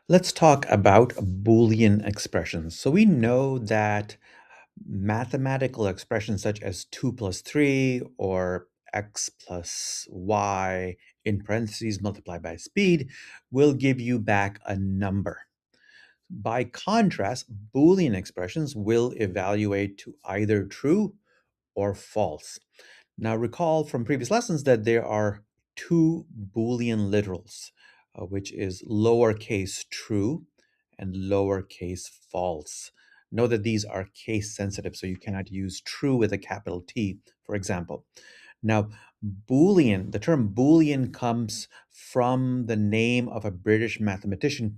Let's talk about Boolean expressions. So we know that mathematical expressions such as 2 plus 3 or x plus y in parentheses multiplied by speed will give you back a number. By contrast, Boolean expressions will evaluate to either true or false. Now, recall from previous lessons that there are two Boolean literals, which is lowercase true and lowercase false. Know that these are case sensitive, so you cannot use true with a capital T, for example. Now, Boolean, the term Boolean comes from the name of a British mathematician,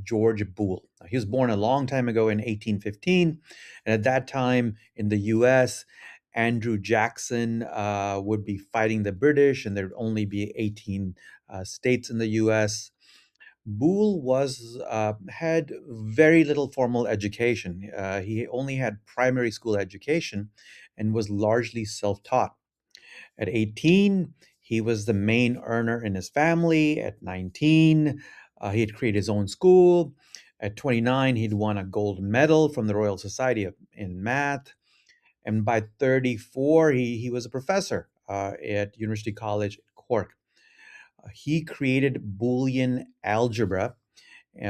George Boole. Now, he was born a long time ago in 1815, and at that time in the US, Andrew Jackson would be fighting the British, and there'd only be 18 states in the US. Boole was had very little formal education. He only had primary school education and was largely self-taught. At 18, he was the main earner in his family. At 19, he had created his own school. At 29, he'd won a gold medal from the Royal Society in math. And by 34, he was a professor at University College Cork. He created Boolean algebra,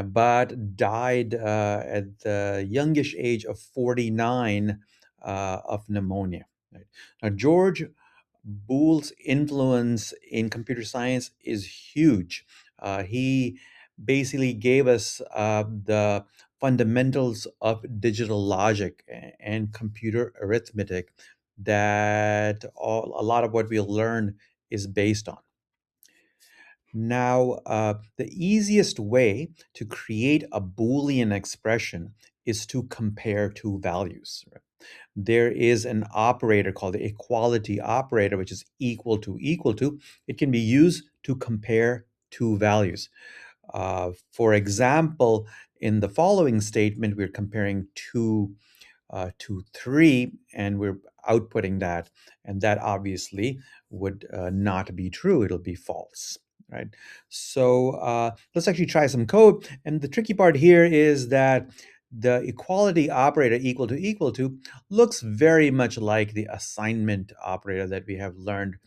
but died at the youngish age of 49 of pneumonia. Right? Now, George Boole's influence in computer science is huge. He basically gave us the fundamentals of digital logic and computer arithmetic that a lot of what we'll learn is based on. Now, the easiest way to create a Boolean expression is to compare two values. Right? There is an operator called the equality operator, which is equal to equal to. It can be used to compare two values. For example, in the following statement, we're comparing to 3, and we're outputting that. And that obviously would not be true. It'll be false, right? So let's actually try some code. And the tricky part here is that the equality operator equal to looks very much like the assignment operator that we have learned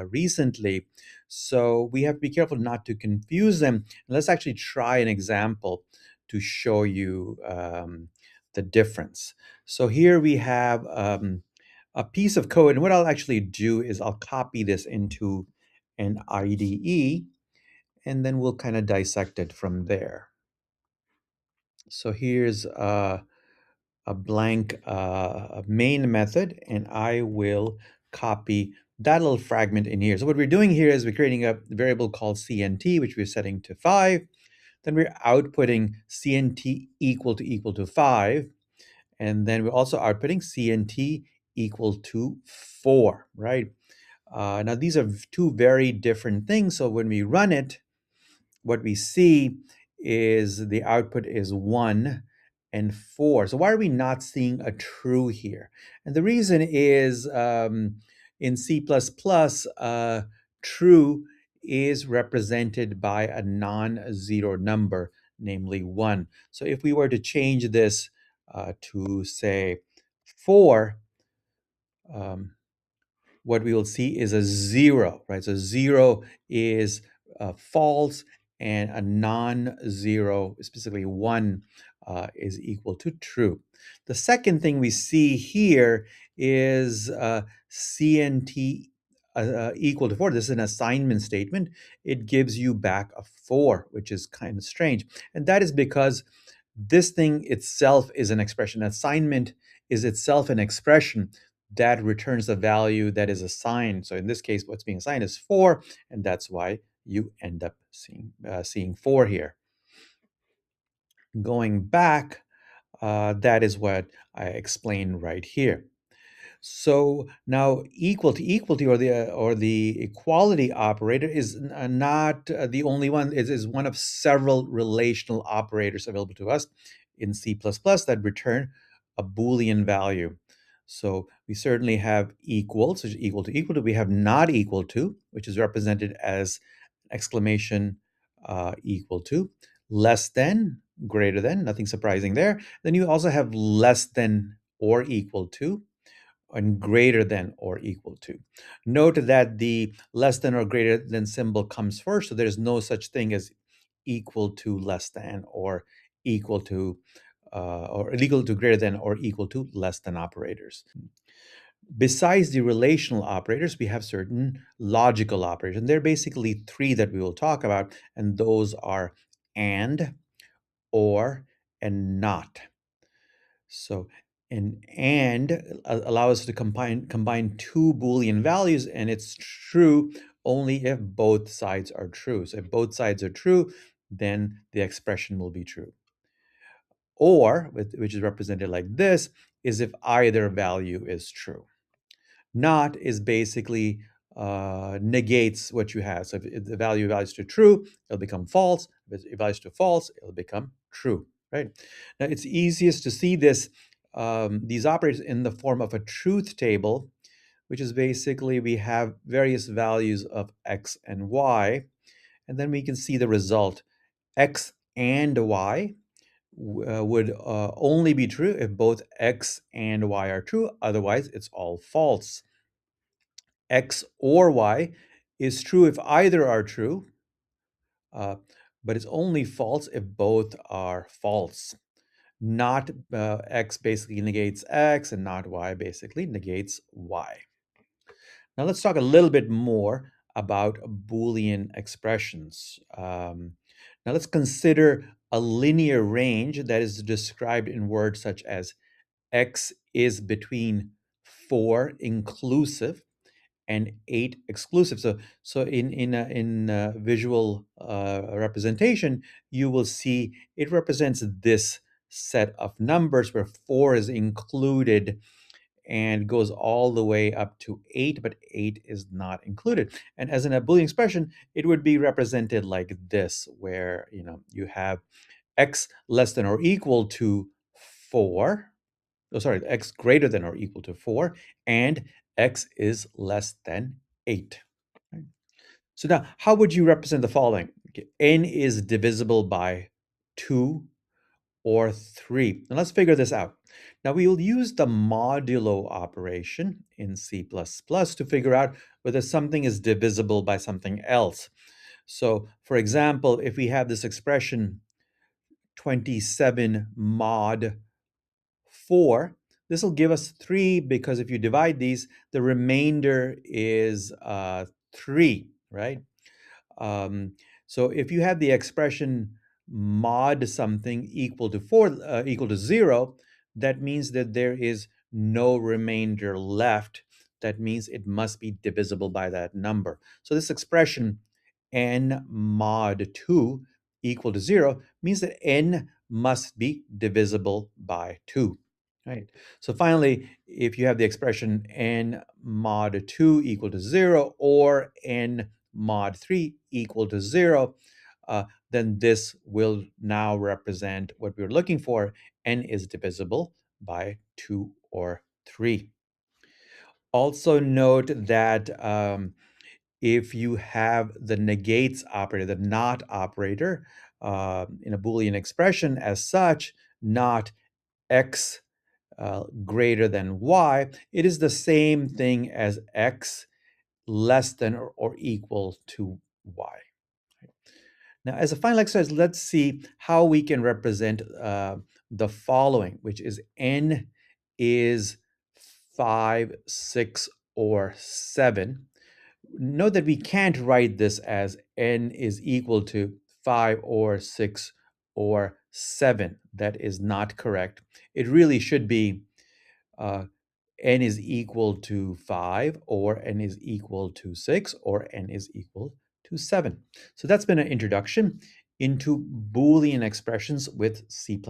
recently. So we have to be careful not to confuse them. And let's actually try an example to show you the difference. So here we have a piece of code, and what I'll actually do is I'll copy this into an IDE, and then we'll kind of dissect it from there. So here's a blank main method, and I will copy that little fragment in here. So what we're doing here is we're creating a variable called CNT, which we're setting to 5. Then we're outputting CNT equal to 5. And then we're also outputting CNT equal to 4, right? Now, these are two very different things. So when we run it, what we see is the output is 1 and 4. So why are we not seeing a true here? And the reason is in C++, true is represented by a non-zero number, namely 1. So if we were to change this to, say, 4, um, what we will see is a 0, right? So 0 is false, and a non-zero, specifically 1, is equal to true. The second thing we see here is CNT equal to 4. This is an assignment statement. It gives you back a 4, which is kind of strange. And that is because this thing itself is an expression. Assignment is itself an expression that returns the value that is assigned. So in this case, what's being assigned is 4, and that's why you end up seeing 4 here. Going back, that is what I explained right here. So now equal to or the equality operator is not the only one. It is one of several relational operators available to us in C++ that return a Boolean value. So we certainly have equals, which is equal to. We have not equal to, which is represented as exclamation equal to. less than, greater than, nothing surprising there. Then you also have less than or equal to, and greater than or equal to. Note that the less than or greater than symbol comes first, so there's no such thing as equal to less than or equal to or equal to greater than or equal to less than operators. Besides the relational operators, we have certain logical operators, and there are basically three that we will talk about, and those are and, or, and not. So an and allow us to combine two Boolean values, and it's true only if both sides are true. So if both sides are true, then the expression will be true. Or, which is represented like this, is if either value is true. Not is basically negates what you have. So if the value values to true, it'll become false. If it values to false, it'll become true, right? Now it's easiest to see this these operators in the form of a truth table, which is basically we have various values of x and y, and then we can see the result. X and y would only be true if both x and y are true. Otherwise, it's all false. X or y is true if either are true, uh, but it's only false if both are false. Not x basically negates x, and not y basically negates y. Now let's talk a little bit more about Boolean expressions. Now let's consider a linear range that is described in words such as x is between 4 inclusive and 8 exclusive. So in visual representation, you will see it represents this set of numbers where 4 is included and goes all the way up to 8, but 8 is not included. And as in a Boolean expression, it would be represented like this, where you have x less than or equal to 4. Oh, sorry, x greater than or equal to 4, and x is less than 8. Right? So now, how would you represent the following? Okay, n is divisible by 2 or 3. Now let's figure this out. Now we will use the modulo operation in C++ to figure out whether something is divisible by something else. So for example, if we have this expression 27 mod 4, this will give us 3 because if you divide these, the remainder is 3, right? Um, so if you have the expression mod something equal to 4, equal to 0, that means that there is no remainder left. That means it must be divisible by that number. So this expression n mod 2 equal to 0 means that n must be divisible by 2. Right. So finally, if you have the expression n mod 2 equal to 0 or n mod 3 equal to 0, then this will now represent what we're looking for. N is divisible by 2 or 3. Also note that if you have the negates operator, the not operator, in a Boolean expression as such, not x greater than y, it is the same thing as x less than or equal to y. Now, as a final exercise, let's see how we can represent the following, which is n is 5, 6, or 7. Note that we can't write this as n is equal to 5 or 6 or 7. That is not correct. It really should be uh, n is equal to 5, or n is equal to 6, or n is equal to 7. So that's been an introduction into Boolean expressions with C++.